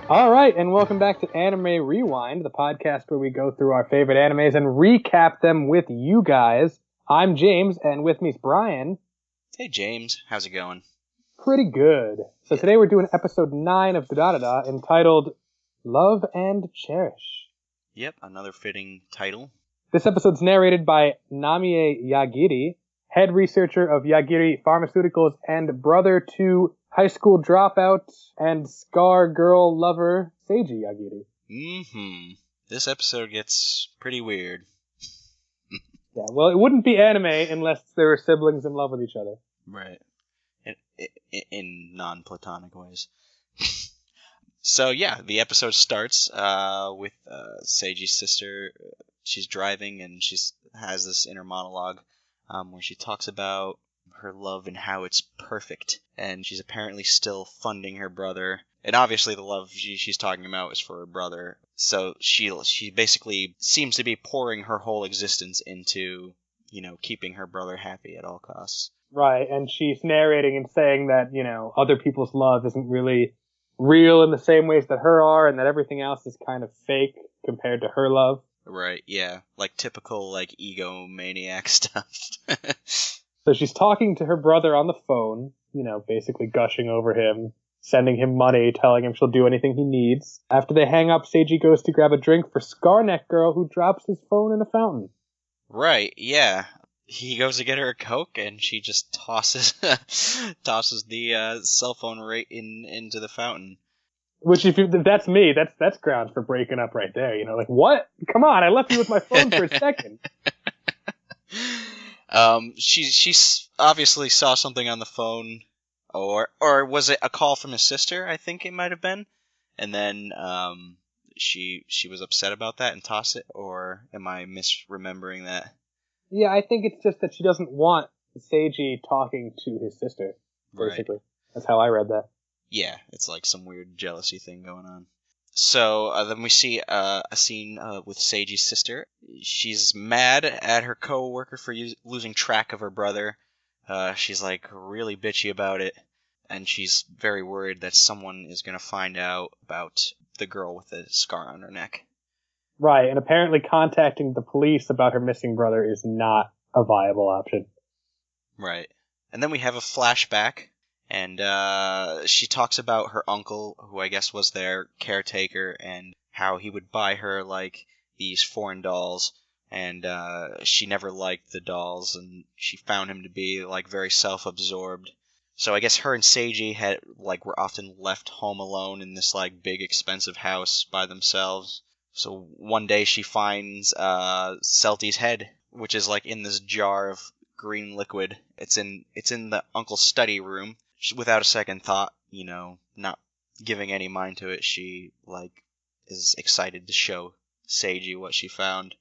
All right, and welcome back to Anime Rewind, the podcast where we go through our favorite animes and recap them with you guys. I'm James, and with me is Brian. Hey James, how's it going? Pretty good. So today we're doing episode 9 of Durarara, entitled Love and Cherish. Yep, another fitting title. This episode's narrated by Namie Yagiri, head researcher of Yagiri Pharmaceuticals and brother to high school dropout and scar girl lover Seiji Yagiri. This episode gets pretty weird. Yeah, well, it wouldn't be anime unless there were siblings in love with each other. Right. In non-platonic ways. So yeah, the episode starts with Seiji's sister. She's driving and she has this inner monologue where she talks about her love and how it's perfect, and she's apparently still funding her brother. And obviously the love she's talking about is for her brother. So she basically seems to be pouring her whole existence into, keeping her brother happy at all costs. Right, and she's narrating and saying that, other people's love isn't really real in the same ways that her are, and that everything else is kind of fake compared to her love. Right, yeah. Like typical, egomaniac stuff. So she's talking to her brother on the phone, basically gushing over him, sending him money, telling him she'll do anything he needs. After they hang up, Seiji goes to grab a drink for Scarneck Girl, who drops his phone in a fountain. Right, yeah. He goes to get her a Coke, and she just tosses the cell phone right into the fountain. Which, if that's me, that's grounds for breaking up right there. What? Come on, I left you with my phone for a second. She obviously saw something on the phone, or was it a call from his sister? I think it might have been, and then she was upset about that and tossed it. Or am I misremembering that? Yeah, I think it's just that she doesn't want Seiji talking to his sister. Basically, right. That's how I read that. Yeah, it's like some weird jealousy thing going on. So then we see a scene with Seiji's sister. She's mad at her co-worker for losing track of her brother. She's really bitchy about it, and she's very worried that someone is going to find out about the girl with the scar on her neck. Right, and apparently contacting the police about her missing brother is not a viable option. Right. And then we have a flashback. And she talks about her uncle, who I guess was their caretaker, and how he would buy her, these foreign dolls, and she never liked the dolls, and she found him to be, very self-absorbed. So I guess her and Seiji were often left home alone in this, big, expensive house by themselves. So one day she finds Celty's head, which is, in this jar of green liquid. It's in the uncle's study room. Without a second thought, not giving any mind to it, she, is excited to show Seiji what she found.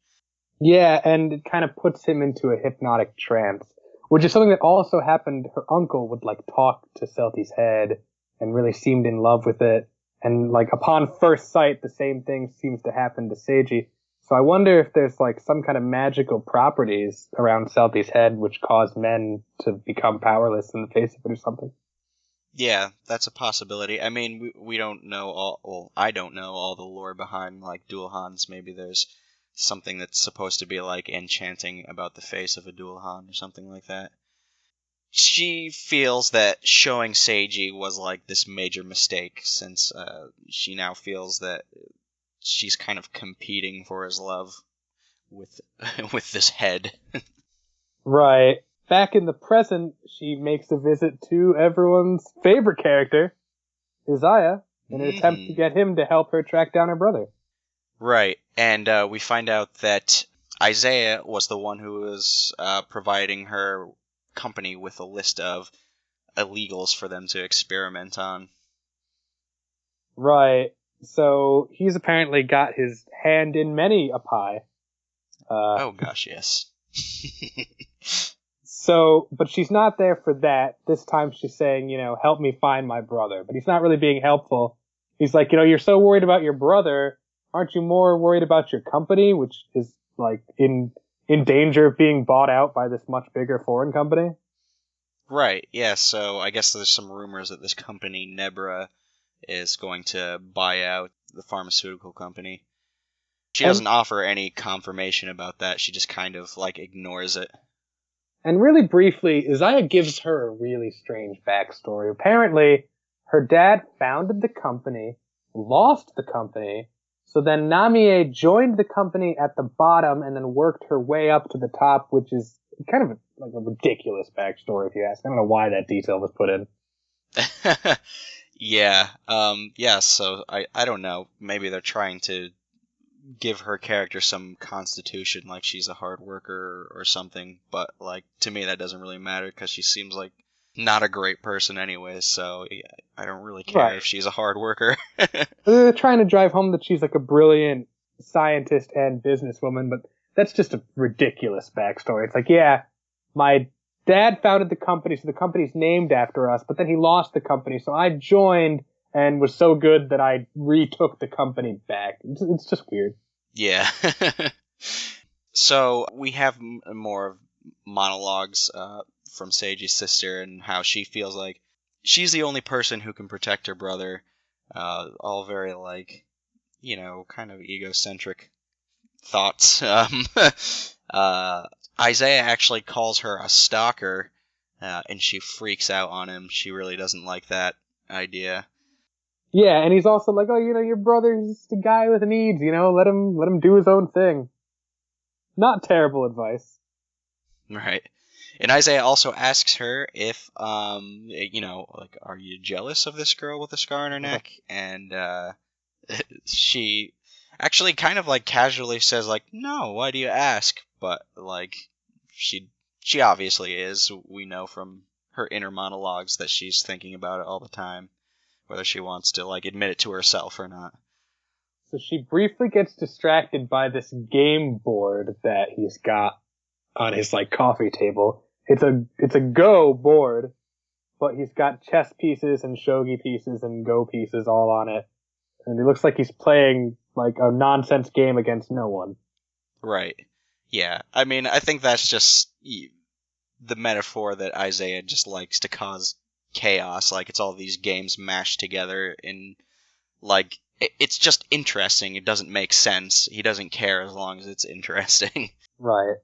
Yeah, and it kind of puts him into a hypnotic trance, which is something that also happened. Her uncle would, talk to Celty's head and really seemed in love with it. And, upon first sight, the same thing seems to happen to Seiji. So I wonder if there's, some kind of magical properties around Celty's head which cause men to become powerless in the face of it or something. Yeah, that's a possibility. I mean, we don't know I don't know all the lore behind, Dualhans. Maybe there's something that's supposed to be, enchanting about the face of a Dualhan or something like that. She feels that showing Seiji was, this major mistake, since she now feels that she's kind of competing for his love with this head. Right. Back in the present, she makes a visit to everyone's favorite character, Isaiah, in an attempt to get him to help her track down her brother. Right, and we find out that Isaiah was the one who was providing her company with a list of illegals for them to experiment on. Right. So he's apparently got his hand in many a pie. Oh gosh, yes. So, but she's not there for that. This time she's saying, help me find my brother. But he's not really being helpful. He's like, you're so worried about your brother. Aren't you more worried about your company, which is, in danger of being bought out by this much bigger foreign company? Right, yeah, so I guess there's some rumors that this company, Nebra, is going to buy out the pharmaceutical company. She And- doesn't offer any confirmation about that. She just kind of like ignores it. And really briefly, Isaiah gives her a really strange backstory. Apparently, her dad founded the company, lost the company, so then Namie joined the company at the bottom and then worked her way up to the top, which is kind of like a ridiculous backstory if you ask. I don't know why that detail was put in. Yeah. So I don't know. Maybe they're trying to give her character some constitution, like she's a hard worker or something. But like to me, that doesn't really matter because she seems like not a great person anyway. So yeah, I don't really care if she's a hard worker. They're trying to drive home that she's like a brilliant scientist and businesswoman, but that's just a ridiculous backstory. It's like, yeah, my dad founded the company, so the company's named after us, but then he lost the company, so I joined and was so good that I retook the company back. It's just weird. Yeah. So we have more monologues from Seiji's sister and how she feels like she's the only person who can protect her brother. All very like, kind of egocentric thoughts. Isaiah actually calls her a stalker, and she freaks out on him. She really doesn't like that idea. Yeah, and he's also like, oh, your brother's just a guy with needs, let him do his own thing. Not terrible advice. Right. And Isaiah also asks her if, are you jealous of this girl with the scar on her neck? And she actually kind of like casually says like, no, why do you ask? But like, she obviously is. We know from her inner monologues that she's thinking about it all the time, whether she wants to like admit it to herself or not. So she briefly gets distracted by this game board that he's got on his like coffee table. It's a Go board, but he's got chess pieces and shogi pieces and Go pieces all on it. And it looks like he's playing like a nonsense game against no one. Right. Yeah. I mean, I think that's just the metaphor that Isaiah just likes to cause chaos. Like, it's all these games mashed together in, like, it's just interesting. It doesn't make sense. He doesn't care as long as it's interesting. Right.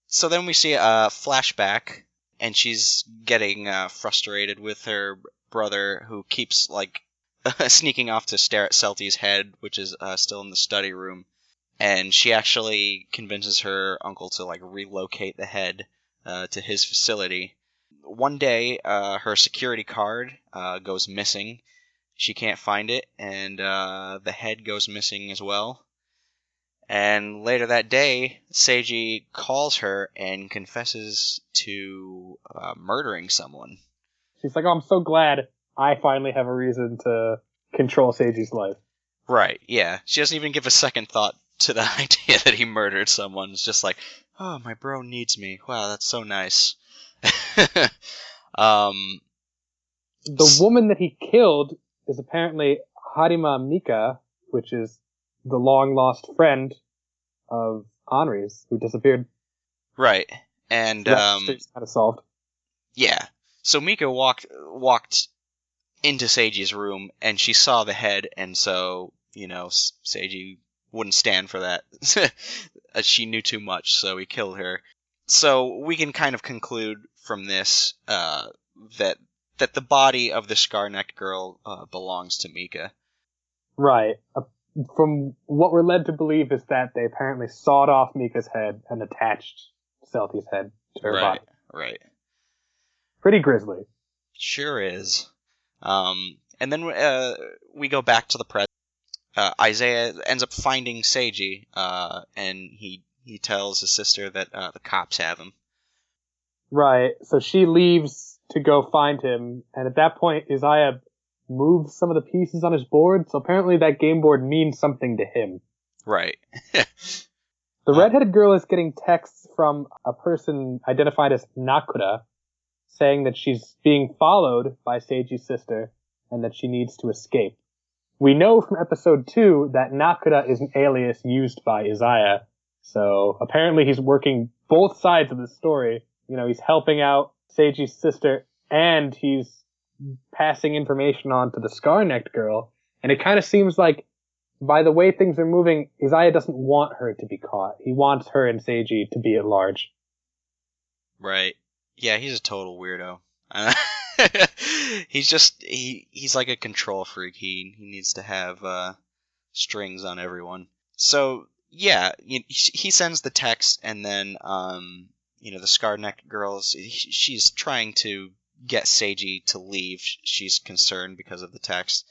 So then we see a flashback, and she's getting frustrated with her brother, who keeps, like, sneaking off to stare at Celty's head, which is still in the study room. And she actually convinces her uncle to, like, relocate the head to his facility. One day, her security card goes missing. She can't find it, and the head goes missing as well. And later that day, Seiji calls her and confesses to murdering someone. She's like, oh, I'm so glad I finally have a reason to control Seiji's life. Right, yeah. She doesn't even give a second thought to the idea that he murdered someone. It's just like, oh, my bro needs me. Wow, that's so nice. The woman that he killed is apparently Harima Mika, which is the long-lost friend of Henri's, who disappeared. Right, and kind of solved. Yeah. So Mika walked into Seiji's room, and she saw the head, and so Seiji wouldn't stand for that. She knew too much, so he killed her. So we can kind of conclude from this that the body of the scar-necked girl belongs to Mika. Right. From what we're led to believe is that they apparently sawed off Mika's head and attached Celty's head to her body. Right. Pretty grisly. Sure is. And then we go back to the present. Isaiah ends up finding Seiji, and he tells his sister that the cops have him. Right. So she leaves to go find him, and at that point, Isaiah moves some of the pieces on his board, so apparently that game board means something to him. Right. The redheaded girl is getting texts from a person identified as Nakuda, saying that she's being followed by Seiji's sister, and that she needs to escape. We know from episode 2 that Nakuda is an alias used by Isaiah, so apparently he's working both sides of the story. He's helping out Seiji's sister, and he's passing information on to the Scar-necked girl, and it kind of seems like, by the way things are moving, Isaiah doesn't want her to be caught. He wants her and Seiji to be at large. Right. Yeah, he's a total weirdo. He's like a control freak. He needs to have strings on everyone. So yeah, he sends the text, and then the Scar-necked girls. She's trying to get Seiji to leave. She's concerned because of the text,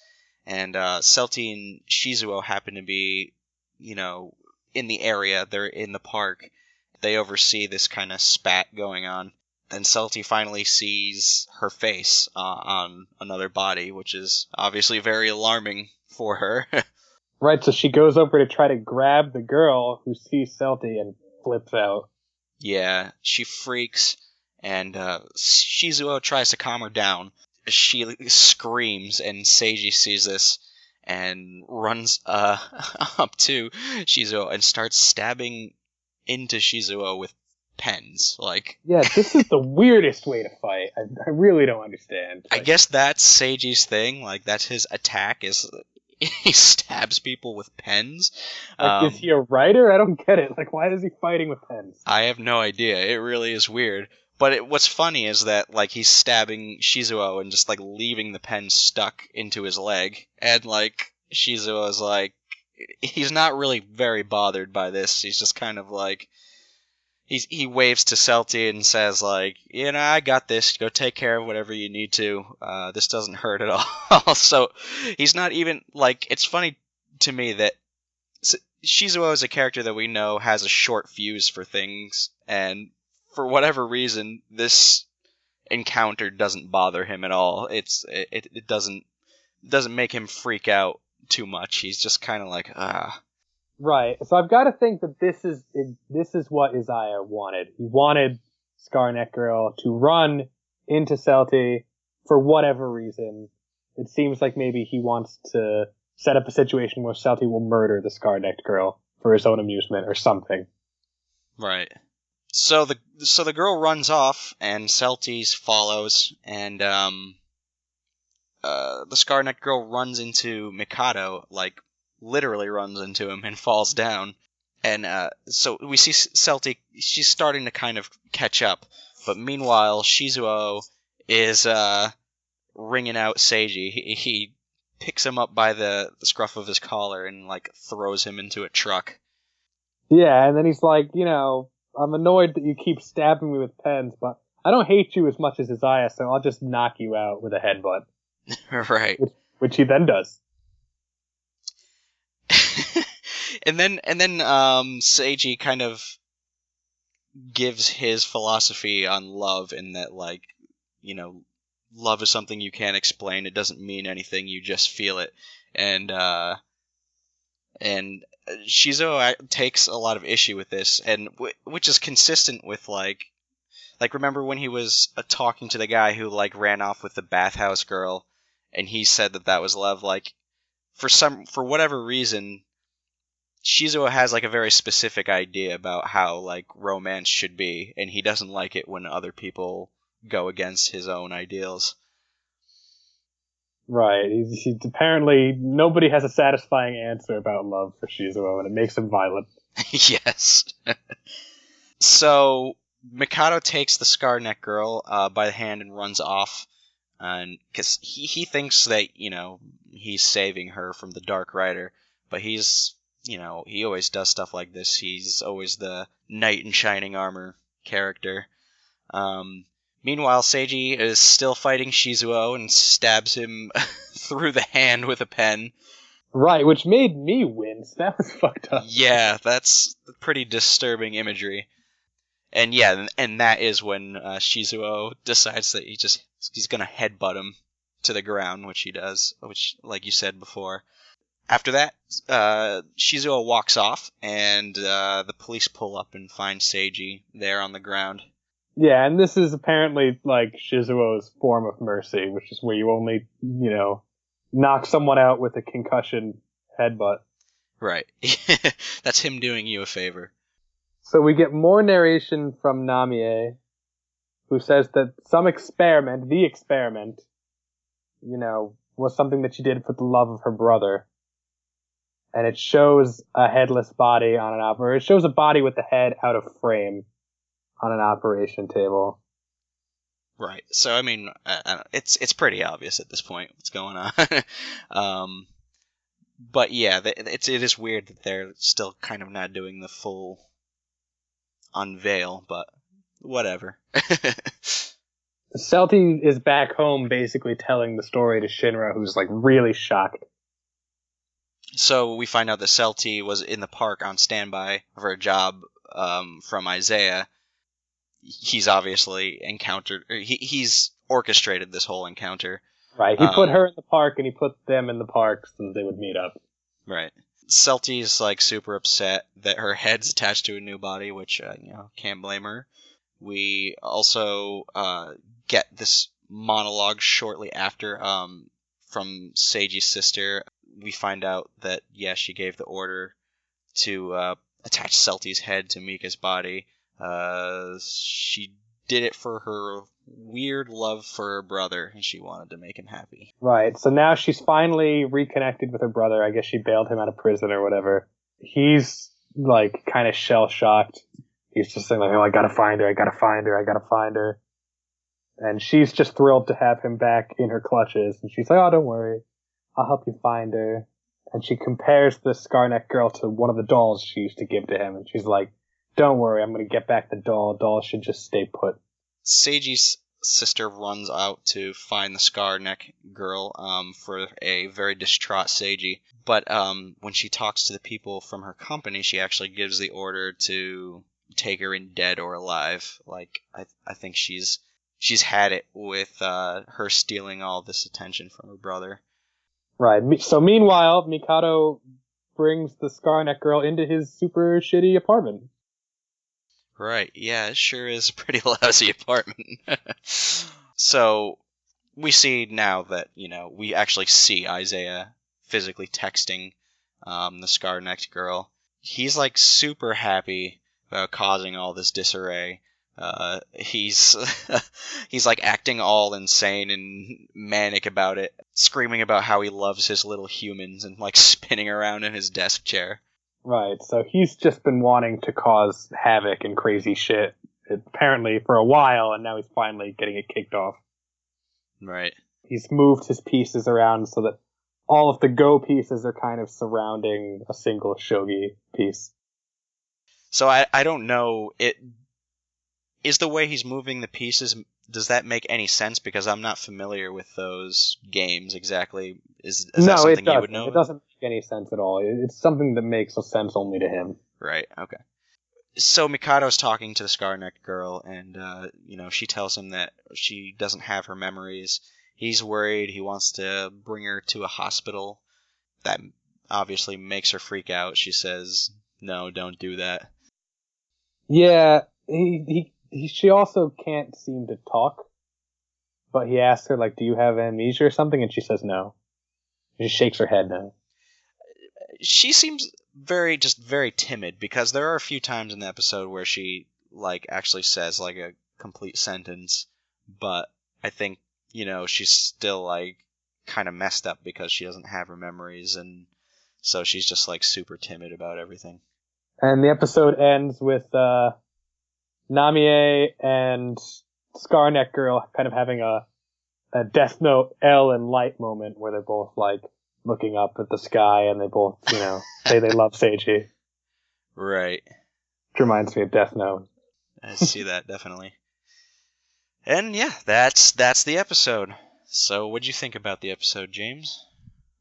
and Celti and Shizuo happen to be, in the area. They're in the park. They oversee this kind of spat going on. Then Celti finally sees her face on another body, which is obviously very alarming for her. Right, so she goes over to try to grab the girl, who sees Celti and flips out. Yeah, she freaks, and Shizuo tries to calm her down. She screams, and Seiji sees this and runs up to Shizuo and starts stabbing into Shizuo with pens. Yeah, this is the weirdest way to fight. I really don't understand. I guess that's Seiji's thing. That's his attack, is he stabs people with pens. Is he a writer? I don't get it. Why is he fighting with pens? I have no idea. It really is weird. But what's funny is that he's stabbing Shizuo and just leaving the pen stuck into his leg, and Shizuo is he's not really very bothered by this. He's just kind of he waves to Celti and says I got this. Go take care of whatever you need to. This doesn't hurt at all. So he's not even it's funny to me that Shizuo is a character that we know has a short fuse for things, and for whatever reason, this encounter doesn't bother him at all. It doesn't make him freak out too much. He's just kind of Right. So I've got to think that this is what Isaiah wanted. He wanted Scar-necked girl to run into Celti for whatever reason. It seems like maybe he wants to set up a situation where Celti will murder the Scar-necked girl for his own amusement or something. Right. So the girl runs off, and Celti follows, and the Scar-necked girl runs into Mikado, literally runs into him and falls down. And so we see Celti, she's starting to kind of catch up, but meanwhile Shizuo is ringing out Seiji. He picks him up by the scruff of his collar and throws him into a truck. Yeah, and then he's I'm annoyed that you keep stabbing me with pens, but I don't hate you as much as Isaiah, so I'll just knock you out with a headbutt. Right. Which he then does. and then Seiji kind of gives his philosophy on love, in that love is something you can't explain. It doesn't mean anything. You just feel it. And Shizuo takes a lot of issue with this, and which is consistent with remember when he was talking to the guy who ran off with the bathhouse girl, and he said that was love. For whatever reason, Shizuo has a very specific idea about how romance should be, and he doesn't like it when other people go against his own ideals. Right. He apparently nobody has a satisfying answer about love for Shizuo, and it makes him violent. Yes. So Mikado takes the Scar-necked girl by the hand and runs off, and because he thinks that he's saving her from the Dark Rider, but he's he always does stuff like this. He's always the knight in shining armor character. Meanwhile, Seiji is still fighting Shizuo and stabs him through the hand with a pen. Right, which made me wince. That was fucked up. Yeah, that's pretty disturbing imagery. And yeah, and that is when Shizuo decides that he's gonna headbutt him to the ground, which he does, which, like you said before. After that, Shizuo walks off, and the police pull up and find Seiji there on the ground. Yeah, and this is apparently Shizuo's form of mercy, which is where you only, knock someone out with a concussion headbutt. Right. That's him doing you a favor. So we get more narration from Namie, who says that the experiment, was something that she did for the love of her brother. And it shows a headless body on it shows a body with the head out of frame on an operation table. Right. So I mean, it's pretty obvious at this point what's going on. But yeah, it is weird that they're still kind of not doing the full unveil, but whatever. Celty is back home basically telling the story to Shinra, who's like really shocked. So we find out that Celty was in the park on standby for a job from Isaiah. He's obviously he's orchestrated this whole encounter. Right, he put her in the park and he put them in the park so that they would meet up. Right. Celty's like super upset that her head's attached to a new body, which can't blame her. We also get this monologue shortly after from Seiji's sister. We find out that she gave the order to attach Celty's head to Mika's body. She did it for her weird love for her brother, and she wanted to make him happy. Right, so now she's finally reconnected with her brother. I guess she bailed him out of prison or whatever. He's, like, kind of shell-shocked. He's just saying, like, oh, I gotta find her, I gotta find her, I gotta find her. And she's just thrilled to have him back in her clutches. And she's like, oh, don't worry, I'll help you find her. And she compares the Scarneck girl to one of the dolls she used to give to him. And she's like, don't worry, I'm gonna get back the doll. Doll should just stay put. Seiji's sister runs out to find the Scarneck girl for a very distraught Seiji. But when she talks to the people from her company, she actually gives the order to take her in dead or alive. Like, I think she's had it with her stealing all this attention from her brother. Right. So meanwhile, Mikado brings the Scarneck girl into his super shitty apartment. Right, yeah, it sure is a pretty lousy apartment. So, we see now that, we actually see Isaiah physically texting the scar-necked girl. He's, like, super happy about causing all this disarray. He's like acting all insane and manic about it, screaming about how he loves his little humans and, like, spinning around in his desk chair. Right, so he's just been wanting to cause havoc and crazy shit, apparently for a while, and now he's finally getting it kicked off. Right. He's moved his pieces around so that all of the Go pieces are kind of surrounding a single Shogi piece. So I don't know, is the way he's moving the pieces, does that make any sense? Because I'm not familiar with those games exactly. Is that something you would know? It doesn't make any sense at all. It's something that makes sense only to him. Right, okay. So Mikado's talking to the Scar-necked girl, and, she tells him that she doesn't have her memories. He's worried. He wants to bring her to a hospital. That obviously makes her freak out. She says, no, don't do that. Yeah, she also can't seem to talk, but he asks her, like, do you have amnesia or something? And she says no. She shakes her head no. She seems very timid, because there are a few times in the episode where she, like, actually says, like, a complete sentence, but I think, she's still, like, kind of messed up because she doesn't have her memories, and so she's just, like, super timid about everything. And the episode ends with, Namie and Scarneck girl kind of having a Death Note L and Light moment where they're both like looking up at the sky and they both, say they love Seiji. Right. Which reminds me of Death Note. I see that, definitely. And yeah, that's the episode. So what'd you think about the episode, James?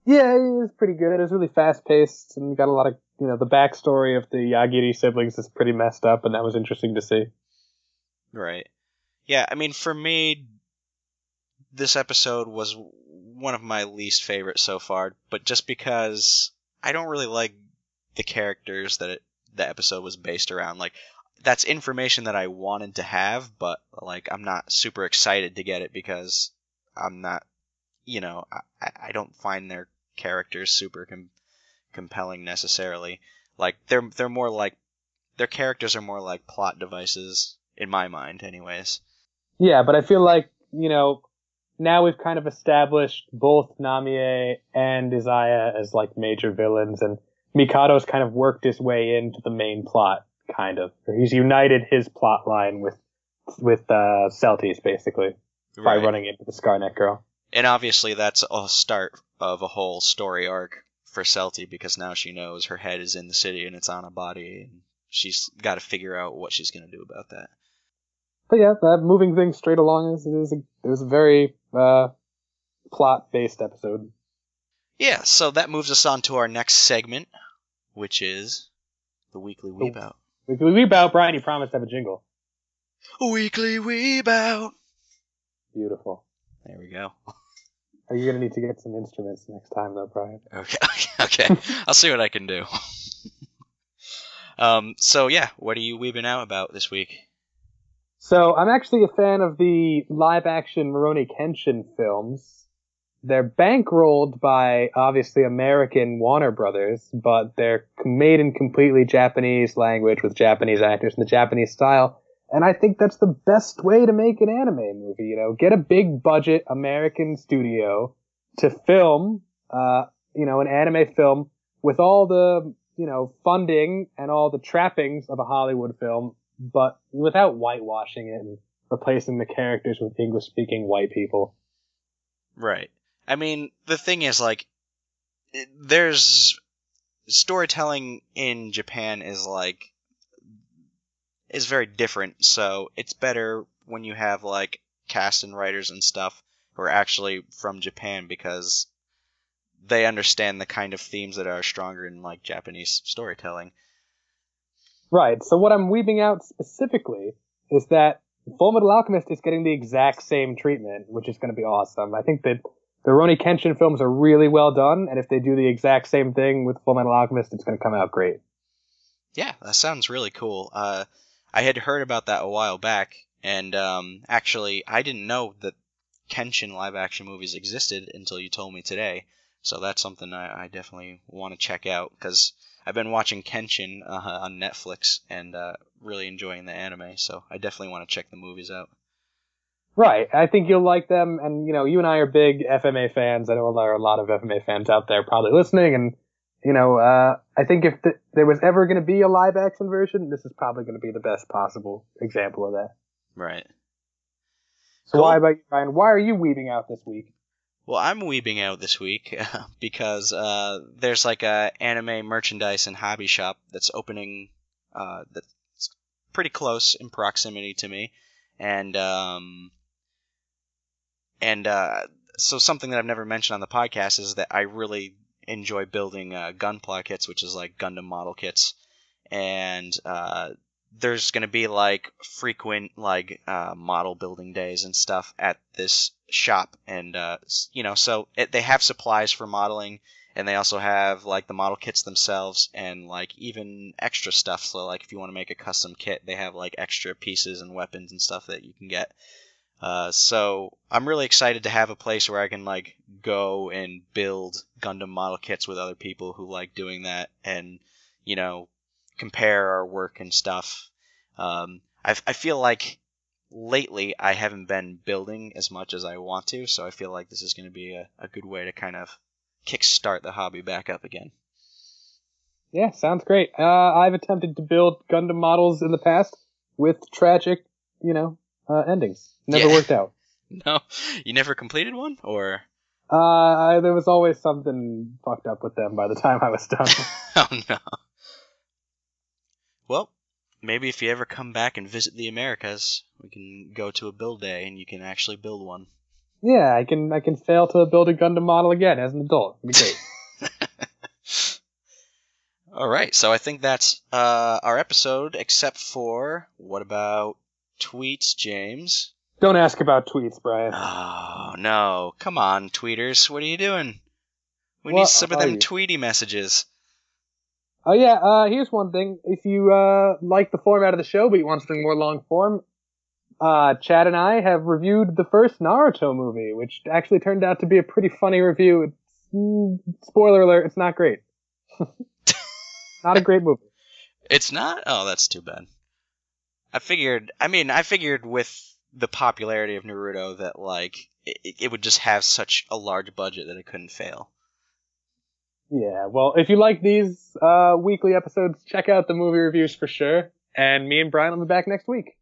Yeah, it was pretty good. It was really fast paced and got a lot of, the backstory of the Yagiri siblings is pretty messed up, and that was interesting to see. Right. Yeah, I mean, for me, this episode was one of my least favorites so far, but just because I don't really like the characters that the episode was based around. Like, that's information that I wanted to have, but, like, I'm not super excited to get it because I'm not, I don't find their characters super compelling necessarily. Like, they're more like, their characters are more like plot devices in my mind anyways. Yeah, but I feel like, now we've kind of established both Namie and Isaiah as like major villains, and Mikado's kind of worked his way into the main plot, kind of. Or he's united his plot line with Celtis, basically, by running into the Scarnet girl. And obviously that's a start of a whole story arc for Celti, because now she knows her head is in the city and it's on a body, and she's got to figure out what she's going to do about that. But yeah, that moving things straight along it was a very plot-based episode. Yeah, so that moves us on to our next segment, which is the Weekly Weeb-Out. Weekly Weeb-Out, Brian, you promised to have a jingle. Weekly Weeb-Out. Beautiful. There we go. Are you going to need to get some instruments next time, though, Brian? Okay. I'll see what I can do. So yeah, what are you weebing out about this week? So I'm actually a fan of the live-action Rurouni Kenshin films. They're bankrolled by, obviously, American Warner Brothers, but they're made in completely Japanese language with Japanese actors in the Japanese style. And I think that's the best way to make an anime movie, you know. Get a big-budget American studio to film, an anime film with all the, funding and all the trappings of a Hollywood film, but without whitewashing it and replacing the characters with English-speaking white people. Right. I mean, the thing is, like, there's storytelling in Japan is very different, so it's better when you have, like, cast and writers and stuff who are actually from Japan, because they understand the kind of themes that are stronger in, like, Japanese storytelling. Right, so what I'm weaving out specifically is that Fullmetal Alchemist is getting the exact same treatment, which is going to be awesome. I think that the Rurouni Kenshin films are really well done, and if they do the exact same thing with Fullmetal Alchemist, it's going to come out great. Yeah, that sounds really cool. I had heard about that a while back, and actually, I didn't know that Kenshin live-action movies existed until you told me today, so that's something I definitely want to check out, because I've been watching Kenshin on Netflix and really enjoying the anime, so I definitely want to check the movies out. Right, I think you'll like them, and you and I are big FMA fans. I know there are a lot of FMA fans out there probably listening, and I think if there was ever going to be a live-action version, this is probably going to be the best possible example of that. Right. So cool. Why about you, Ryan? Why are you weaving out this week? Well, I'm weebing out this week because there's like a anime merchandise and hobby shop that's opening that's pretty close in proximity to me, and so something that I've never mentioned on the podcast is that I really enjoy building Gunpla kits, which is like Gundam model kits, and there's going to be like frequent like model building days and stuff at this shop, and so they have supplies for modeling, and they also have like the model kits themselves and like even extra stuff. So like if you want to make a custom kit, they have like extra pieces and weapons and stuff that you can get. So I'm really excited to have a place where I can like go and build Gundam model kits with other people who like doing that, and compare our work and stuff. I feel like lately I haven't been building as much as I want to, so I feel like this is going to be a good way to kind of kickstart the hobby back up again. Yeah, sounds great. I've attempted to build Gundam models in the past with tragic, endings. Never worked out. No, you never completed one, or? There was always something fucked up with them by the time I was done. Oh no. Well, maybe if you ever come back and visit the Americas, we can go to a build day and you can actually build one. Yeah, I can fail to build a Gundam model again as an adult. It'd be great. All right, so I think that's our episode, except for, what about tweets, James? Don't ask about tweets, Brian. Oh, no. Come on, tweeters. What are you doing? We need some of them tweety messages. Oh, yeah. Here's one thing. If you like the format of the show, but you want something more long form, Chad and I have reviewed the first Naruto movie, which actually turned out to be a pretty funny review. Spoiler alert, it's not great. Not a great movie. It's not? Oh, that's too bad. I figured with the popularity of Naruto that like it would just have such a large budget that it couldn't fail. Yeah, well, if you like these weekly episodes, check out the movie reviews for sure. And me and Brian will be back next week.